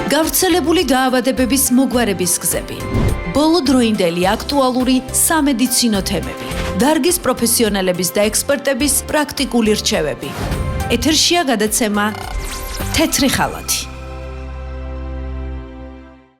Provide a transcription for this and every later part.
გავრცელებული დაავადებების მოგვარების გზები, ბოლოდროინდელი აქტუალური სამედიცინო თემები, დარგის პროფესიონალების და ექსპერტების პრაქტიკული რჩევები. ეთერშია გადაცემა თეთრი ხალათი.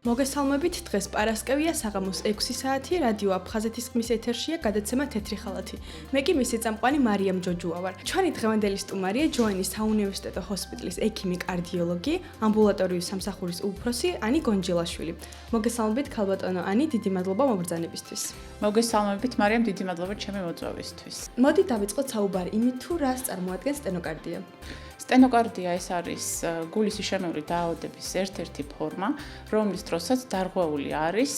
მოგესალმებით, დღეს პარასკევია, საღამოს 6 საათი, რადიო აფხაზეთის ხმის ეთერშია გადაცემა თეთრი ხალათი. მე კი მისი წამყვანი მარიამ ჯოჯუა ვარ. ჩვენი დღევანდელი სტუმარია ჯოენის საუნივერსიტეტო ჰოსპიტალის ექიმი-კარდიოლოგი, ამბულატორიის სამსახურის უფროსი ანი გონჯილაშვილი. მოგესალმებით, ქალბატონო ანი, დიდი მადლობა მობრძანებისთვის. მოგესალმებით, მარიამ, დიდი მადლობა ჩემი მოწვევისთვის. მოდი დავიწყოთ საუბარი იმით, თუ რას წარმოადგენს სტენოკარდია. სტენოკარდია ეს არის გულის იშემეული დაავადების ერთ-ერთი ფორმა, რომლის დროსაც დარღვეული არის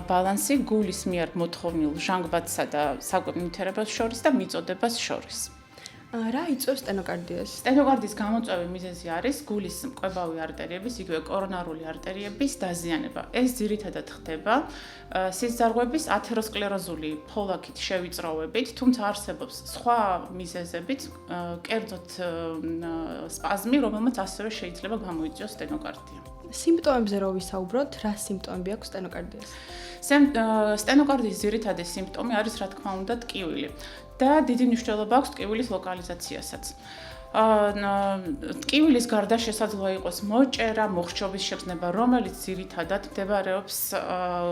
ბალანსი გულის მიერ მოთხოვნილ ჟანგბადსა და საკვებ ნივთიერებას შორის და მიწოდებას შორის. რა იწვევს სტენოკარდიას? სტენოკარდიის გამოწვევი მიზეზი არის გულის მკვებავი არტერიების, იგივე კორონარული არტერიების დაზიანება. ეს ძირითადად ხდება სისხლძარღვების ათეროსკლეროზული ფოლაქით შევიწროვებით, თუმცა არსებობს სხვა მიზეზებით, კერძოდ სპაზმი, რომელმაც ასევე შეიძლება გამოიწვიოს სტენოკარდია. სიმპტომებზე რო ვისაუბროთ, რა სიმპტომები აქვს სტენოკარდიას? სტენოკარდიის ძირითადი სიმპტომი არის, რა თქმა უნდა, ტკივილი. და დიდი მნიშვნელობა აქვს ტკივილის ლოკალიზაციასაც. ტკივილის გარდა შესაძლოა იყოს მოჭერა, მოხრჩობის შეგრძნება, რომელიც ძირითადად მდებარეობს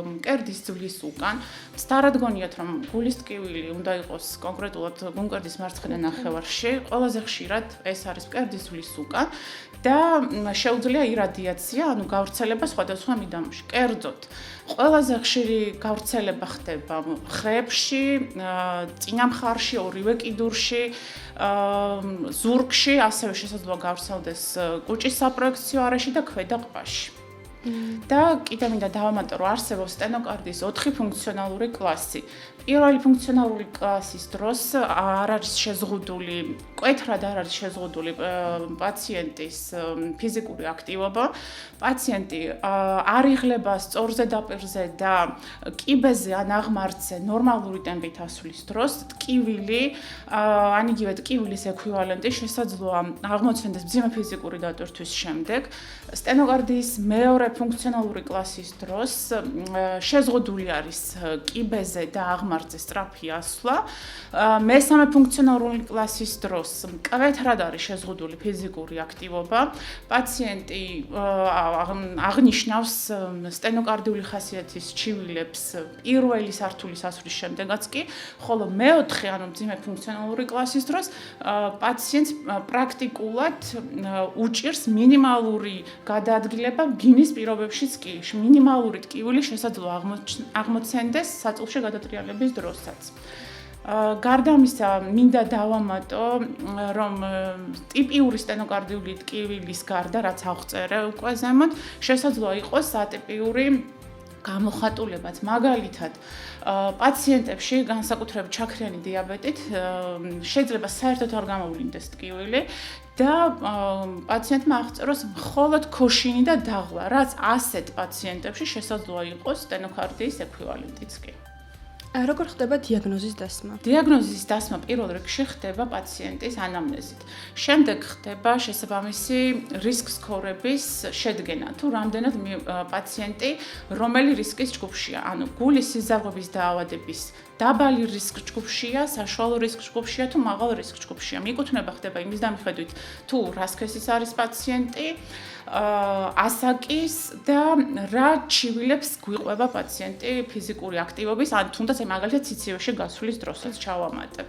მკერდის ძვლის უკან. სტარადგონიათ, რომ გულის ტკივილი უნდა იყოს კონკრეტულად გულმკერდის მარცხენა ნახევარში, ყველაზე ხშირად ეს არის მკერდის ძვლის უკან და შეუძლია irradiatsiya, ანუ გავრცელება სხვადასხვა მიდამოში. კერძოდ, ყველაზე ხშირი გავრცელება ხდება ხრებში, წინა მხარში, ორივე კიდურში, ზურგში, ასევე შესაძლოა გავრცელდეს კუჭის საპროექციო არეში და ქვედა ყბაში. და კიდევ მინდა დავამატო, რომ არსებობს სტენოკარდიის 4 ფუნქციონალური კლასი. პირველი ფუნქციონალური კლასის დროს არ არის შეზღუდული, მკვეთრად არ არის შეზღუდული პაციენტის ფიზიკური აქტივობა. პაციენტი არ იღლება სწორ ზედაპირზე და კიბეზე ან აღმართზე ნორმალური ტემპით ასვლის დროს ტკივილი, ან იგივე ტკივილის ექვივალენტი შესაძლოა აღმოცენდეს მძიმე ფიზიკური დატვირთვის შემდეგ. სტენოკარდიის მეორე ფუნქციონალური კლასის დროს შეზღუდული არის კიბეზე და აღმართზე სწრაფი ასვლა. მესამე ფუნქციონალური კლასის დროს მკვეთრად არის შეზღუდული ფიზიკური აქტივობა. პაციენტი აღნიშნავს სტენოკარდიული ხასიათის ჩივილებს პირველი სართულის ასვლის შემდეგაც კი, ხოლო მეოთხე, ანუ მძიმე ფუნქციონალური კლასის დროს პაციენტს პრაქტიკულად უჭირს მინიმალური გადაადგილება ბინის პირობებშიც კი. მინიმალური ტკივილი შესაძლოა აღმოცენდეს საწულში გადატრიალების დროსაც. გარდა ამისა, მინდა დავამატო, რომ ტიპიური სტენოკარდიული ტკივილის გარდა, რაც აღწერე უკვე ზემოთ, შესაძლოა იყოს ატიპიური გამოხატულებაც. მაგალითად, პაციენტებში, განსაკუთრებით ჩაქრიანი დიაბეტით, შეიძლება საერთოდ არ გამოვლინდეს ტკივილი და პაციენტმა აღწეროს მხოლოდ ქოშინი და დაღლა, რაც ასეთ პაციენტებში შესაძლოა იყოს სტენოკარდიის ექვივალენტიც კი. როგორ ხდება დიაგნოზის დასმა? დიაგნოზის დასმა პირველ რიგში ხდება პაციენტის ანამნეზით. შემდეგ ხდება შესაბამისი რისკ სკორების შედგენა, თუ რამდენად პაციენტი რომელი რისკის ჯგუფშია, ანუ გულის სისხლძარღვების დაავადების დაბალი რისკ ჯგუფშია, საშუალო რისკ ჯგუფშია თუ მაღალ რისკ ჯგუფშია. მიკუთვნება ხდება იმის დამიხედვით, თუ რა სქესის არის პაციენტი, ასაკის და რა ჩივილებს გვიყვება პაციენტი ფიზიკური აქტივობის, ან თუნდაც მაგალითად სიცივეში გასვლის დროსაც ჩავამატებ.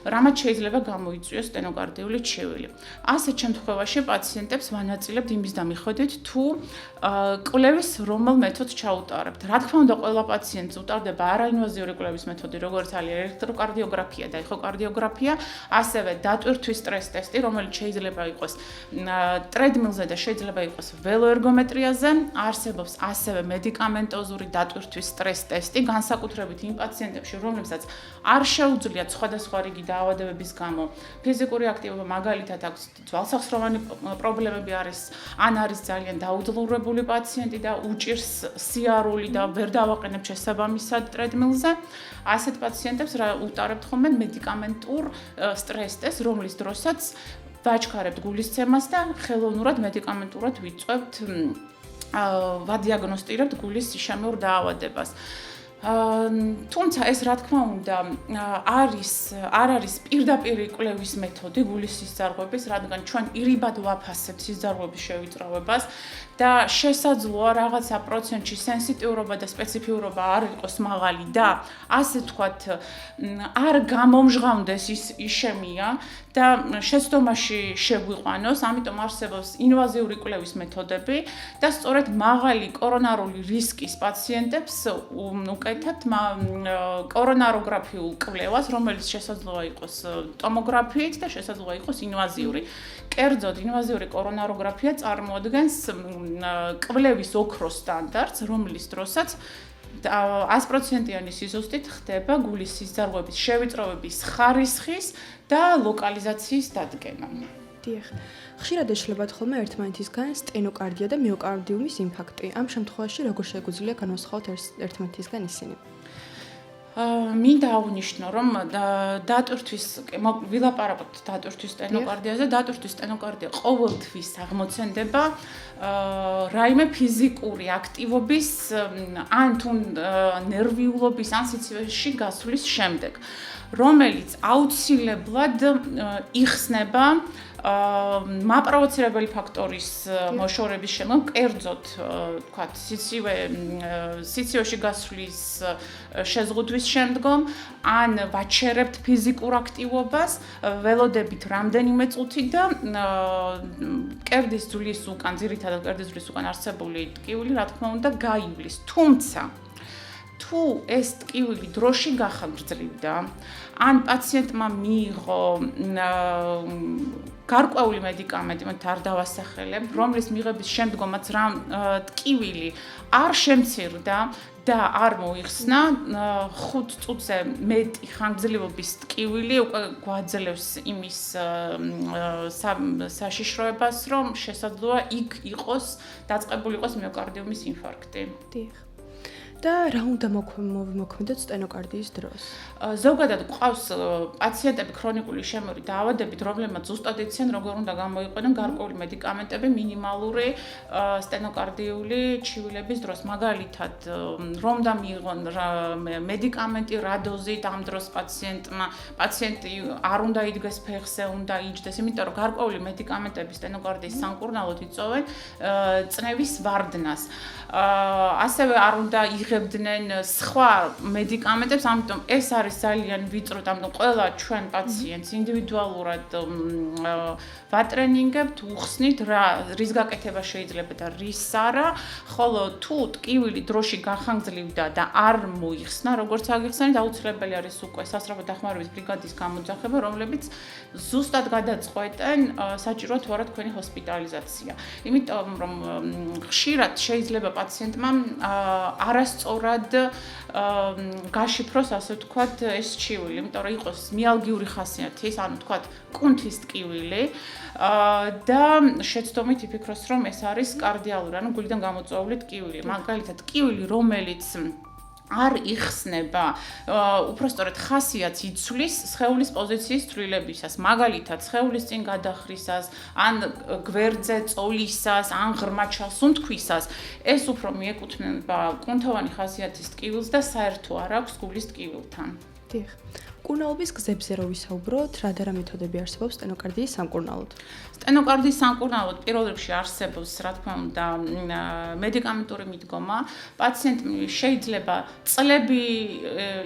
რამაც შეიძლება გამოიწვიოს სტენოკარდიული ჩივილი. ასეთ შემთხვევაში პაციენტებს ვანაწილებთ იმის დამიხედვით, თუ კვლევის რომელ მეთოდს ჩაუტარებთ. რა თქმა უნდა, ყველა პაციენტს უტარდება არაინვაზიური კვლევის მეთოდი, როგორც არის ელექტროკარდიოგრაფია და ეხოკარდიოგრაფია, ასევე დატვირთვის სტრეს ტესტი, რომელიც შეიძლება იყოს ტრედმილზე და შეიძლება იყოს ველოერგომეტრიაზე. არსებობს ასევე მედიკამენტოზური დატვირთვის სტრეს ტესტი, განსაკუთრებით იმ პაციენტებში, რომლებსაც არ შეუძლიათ სხვადასხვა რიგი დაავადებების გამო ფიზიკური აქტივობა, მაგალითად აქვს ძვალსახსროვანი პრობლემები არის, ან არის ძალიან დაუძლურებული პაციენტი და უჭირს სიარული და ვერ დავაყენებ შესაბამისად ტრედმილზე. ასეთ პაციენტებს რა უტარებთ ხოლმე მედიკამენტურ სტრეს ტესტს, რომლის დროსაც ვაჩქარებთ გულისცემას და ხელოვნურად მედიკამენტურად ვიწვევთ ვადიაგნოსტირებთ გულის სიშემეურ დაავადებას. თუმცა ეს რა თქმა უნდა არ არის პირდაპირი კვლევის მეთოდი გულის სისხლძარღვების, რადგან ჩვენ ირიბად ვაფასებთ სისხლძარღვების შევიწროვებას და შესაძლოა რაღაცა პროცენტში სენსიტიურობა და სპეციფიურობა არ იყოს მაღალი და ასე ვთქვათ არ გამომჟღავნდეს ის ისემია და შეცდომაში შეგვიყვანოს, ამიტომ არსებობს ინვაზიური კვლევის მეთოდები და სწორედ მაღალი კორონარული რისკის პაციენტებს უკეთებთ კორონაროგრაფიულ კვლევას, რომელიც შესაძლოა იყოს ტომოგრაფიით და შესაძლოა იყოს ინვაზიური. კერძოდ, ინვაზიური კორონაროგრაფია წარმოადგენს კვლევის ოქროს სტანდარტს, რომლის დროსაც 100%-იანი სიზუსტით ხდება გულის სისხლძარღვების შევიწროვების ხარისხის და ლოკალიზაციის დადგენა. დიახ. ხშირად ეშლებათ ხოლმე ერთმანეთისგან სტენოკარდია და მიოკარდიუმის ინფარქტი. ამ შემთხვევაში როგორ შეგვიძლია განვასხვაოთ ერთმანეთისგან ისინი? მინდა აღვნიშნო, რომ დატვირთვის, ვილაპარაკოთ დატვირთვის სტენოკარდიაზე, დატვირთვის სტენოკარდია ყოველთვის აღმოცენდება რაიმე ფიზიკური აქტივობის ან თუ ნერვიულობის ან სიცივეში გასვლის შემდეგ, რომელიც აუცილებლად იხსნება მაპროვოცირებელი ფაქტორის მოშორების შემდგომ, კერძოდ, თქვათ, სიცივეში გასვლის შეზღუდვის შემდგომ, ან ვაჩერებთ ფიზიკურ აქტივობას, ველოდებით რამდენიმე წუთი და კერდის ძვლის უკან, ძირითადად კერდის ძვლის უკან არსებული ტკივილი, რა თქმა უნდა, გაივლის. თუმცა თუ ეს ტკივილი დროში გახანგრძლივდა, ან პაციენტმა მიიღო გარკვეული მედიკამენტი, მათ არ დავასახელებ, რომლის მიღების შემდგომაც რა ტკივილი არ შემცირდა და არ მოიხსნა, 5 წუთზე მეტი ხანგრძლივობის ტკივილი უკვე გვაძლევს იმის საშიშროებას, რომ შესაძლოა იქ იყოს დაწყებული იყოს მიოკარდიუმის ინფარქტი. დიახ. და რა უნდა მოქმედოთ სტენოკარდიის დროს? ზოგადად ყავს პაციენტები ქრონიკული შემორი დაავადებით, რომლებმაც ზუსტად იციან, როგორ უნდა გამოიყენონ გარკვეული მედიკამენტები მინიმალური სტენოკარდიული ჩივილების დროს. მაგალითად, რომ და მიიღონ მედიკამენტი რა დოზით ამ დროს პაციენტი არ უნდა იდგეს ფეხზე, უნდა იჯდეს, იმიტომ რომ გარკვეული მედიკამენტები სტენოკარდიის სამკურნალოდ იწვევენ წნევის ვარდნას. ასევე არ უნდა იღებდნენ სხვა მედიკამენტებს, ამიტომ ეს არის ძალიან ვიწროდ, ამიტომ ყველა ჩვენ პაციენტს ინდივიდუალურად ვატრენინგებთ, უხსნით რის გაკეთება შეიძლება და რის არა, ხოლო თუ ტკივილი დროში გახანგრძლივდა და არ მოიხსნა, როგორც აგიხსენეთ, აუცილებელი არის უკვე სასწრაფო დახმარების ბრიგადის გამოძახება, რომლებიც ზუსტად გადაწყვეტენ საჭიროა თუ არა თქვენი ჰოსპიტალიზაცია. იმიტომ რომ ხშირად შეიძლება პაციენტმა არასწორად გაშიფროს, ასე ვთქვათ, ეს ჩივილი, იმიტომ რომ იყოს მიალგიური ხასიათის, ანუ ვთქვათ, კუნთის ტკივილი და შეცდომით იფიქროს, რომ ეს არის კარდიალური, ანუ გულიდან გამოწვეული ტკივილი. მაგალითად, ტკივილი, რომელიც არ იხსნება, უпростоრად ხასიათს იცვლის სხეულის პოზიციის ცვლილებისას, მაგალითად, სხეულის წინ გადახრისას, ან გვერდზე წოლისას, ან ღრმა ჩასუნთქვისას, ეს უფრო მიეკუთვნება კუნთოვანი ხასიათის ტკივილს და საერთო არ აქვს გულის ტკივილთან. დიახ. კურნალობის გზებზე რო ვისაუბროთ, რა და რა მეთოდები არსებობს სტენოკარდიის სამკურნალოდ? სტენოკარდიის სამკურნალოდ პირველ რიგში არსებობს, რა თქმა უნდა, მედიკამენტური მიდგომა. პაციენტი შეიძლება წლები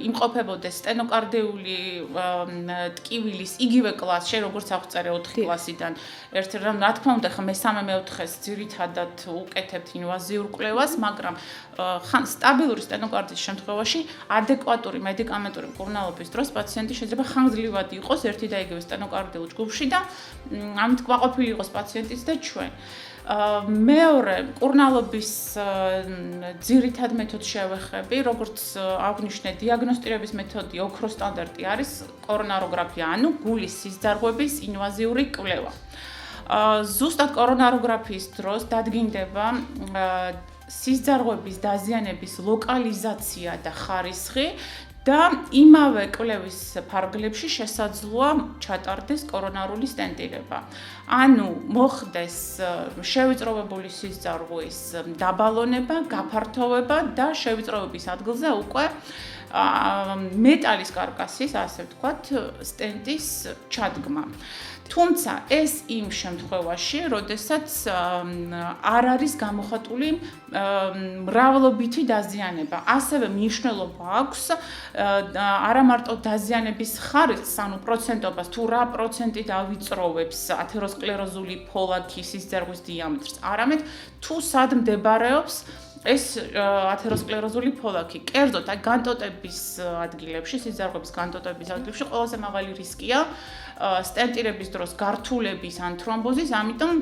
იმყოფებოდეს სტენოკარდიული ტკივილის იგივე კლასში, როგორც აღწერე 4 კლასიდან. რა თქმა უნდა, ხა მესამე მეოთხეს ძირითადად უკეთებთ ინვაზიურ კვლევას, მაგრამ სტაბილური სტენოკარდიის შემთხვევაში ადეკვატური მედიკამენტური მკურნალობის დროს პაციენტი შეიძლება ხანგრძლივად იყოს ერთი და იგივე სტენოკარდიულ ჯგუფში და ამით კმაყოფილი იყოს პაციენტიც და ჩვენ. მეორე მკურნალობის ძირითად მეთოდს შევეხები, როგორც აღვნიშნე, დიაგნოსტირების მეთოდი ოქროს სტანდარტი არის კორონაროგრაფია, ანუ გულის სისხლძარღვების ინვაზიური კვლევა. ზუსტად კორონაროგრაფიის დროს დადგინდება სისხლძარღვების დაზიანების ლოკალიზაცია და ხარისხი და იმავე კვლევის ფარგლებში შესაძლოა ჩატარდეს კორონარული სტენტირება. ანუ მოხდეს შევიწროვებული სისწარღვის დაბალონება, გაფართოვება და შევიწროვების ადგილზე უკვე მეტალის კარკასის, ასე ვთქვათ, სტენტის ჩადგმა. თუმცა ეს იმ შემთხვევაში, როდესაც არ არის გამოხატული მრავლობითი დაზიანება. ასევე მნიშვნელობა აქვს არა მარტო დაზიანების ხარისხს, ანუ პროცენტობას, თუ რა პროცენტი დავიწროვებს ათეროსკლეროზული ფოლადის სისწარღვის დიამეტრს, არამედ თუ სად მდებარეობს ეს ათეროსკლეროზული ფოლადი. კერძოდ, აი განტოტების ადგილებში, სისწარღების განტოტების ადგილებში ყველაზე მაღალი რისკია სტენტირების დროს გართულების ან თრომბოზის, ამიტომ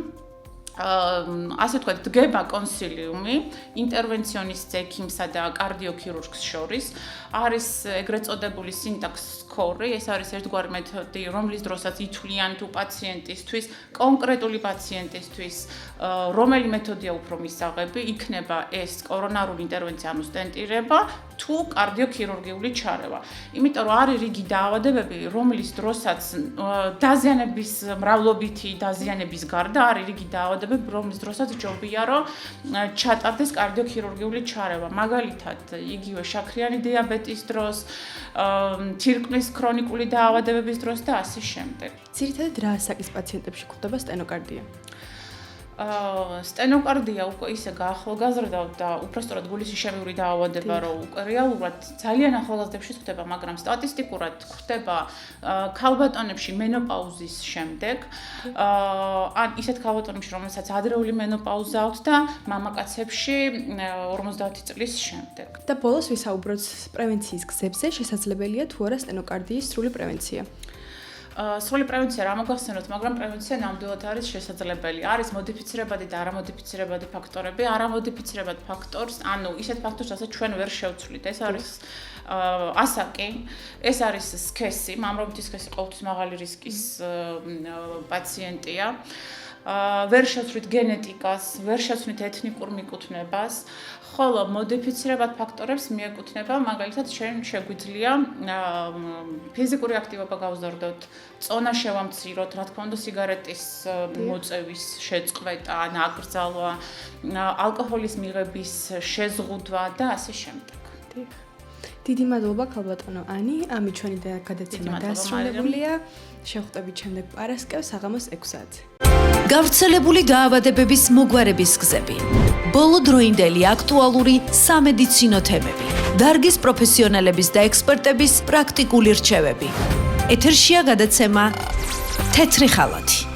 ასე ვთქვათ, დგება კონსილიუმი ინტერვენციონის ექიმსა და კარდიოქირურგს შორის. არის ეგრეთ წოდებული სინტაქს სკორი, ეს არის ერთგვარი მეთოდი, რომლის დროსაც ითვლიან თუ პაციენტისთვის, კონკრეტული პაციენტისთვის, რომელი მეთოდია უფრო მისაღები, იქნება ეს კორონარული ინტერვენცია, ანუ სტენტირება, თუ კარდიოქირურგიული ჩარევა. იმიტომ რომ არის რიგი დაავადებები, რომლის დროსაც დაზიანების მრავლობითი დაზიანების გარდა არის რიგი დაავადებები, რომლის დროსაც ჯობია რომ ჩატარდეს კარდიოქირურგიული ჩარევა. მაგალითად, იგივე შაქრიანი დიაბეტის დროს, თირკმლის ქრონიკული დაავადებების დროს და ასე შემდეგ. ძირითადად რა ასაკის პაციენტებში გვხვდება სტენოკარდია? სტენოკარდია უკვე ისე გაახალგაზრდა და უბრალოდ გულისშემიური დაავადება, რომ უკვე რეალურად ძალიან ახალგაზრდებში ხდება, მაგრამ სტატისტიკურად ხდება ქალბატონებში მენოპაუზის შემდეგ, ან ისეთ ქალბატონებში, რომელსაც ადრეული მენოპაუზა აქვს და მამაკაცებში 50 წლის შემდეგ. და ბოლოს ვისაუბროთ პრევენციის გზებზე, შესაძლებელია თუ არა სტენოკარდიის სრული პრევენცია? სრული პრევენცია რა მოგახსენოთ, მაგრამ პრევენცია ნამდვილად არის შესაძლებელი. არის მოდიფიცირებადი და არამოდიფიცირებადი ფაქტორები. არამოდიფიცირებად ფაქტორს, ანუ ისეთ ფაქტორს, რასაც ჩვენ ვერ შევცვლით. ეს არის ასაკი, ეს არის სქესი, მამრობითი სქესი ყოველთვის მაღალი რისკის პაციენტია. ვერ შევცვლით გენეტიკას, ვერ შევცვლით ეთნიკურ მიკუთვნებას, ხოლო მოდიფიცირებად ფაქტორებს მიეკუთვნება, მაგალითად, შეგვიძლია ფიზიკური აქტივობა გავზარდოთ, წონა შევამციროთ, რა თქმა უნდა, სიგარეტის მოწევის შეწყვეტა, ნაკრძალვა, ალკოჰოლის მიღების შეზღუდვა და ასე შემდეგ. დიდი მადლობა ქალბატონო ანი, ამით ჩვენი გადაცემა დასრულებულია. შევხვდებით შემდეგ პარასკევს საღამოს 6 საათზე. გავრცელებული დაავადებების მოგვარების გზები. ბოლო დროინდელი აქტუალური სამედიცინო თემები. დარგის პროფესიონალების და ექსპერტების პრაქტიკული რჩევები. ეთერშია გადაცემა თეთრი ხალათი.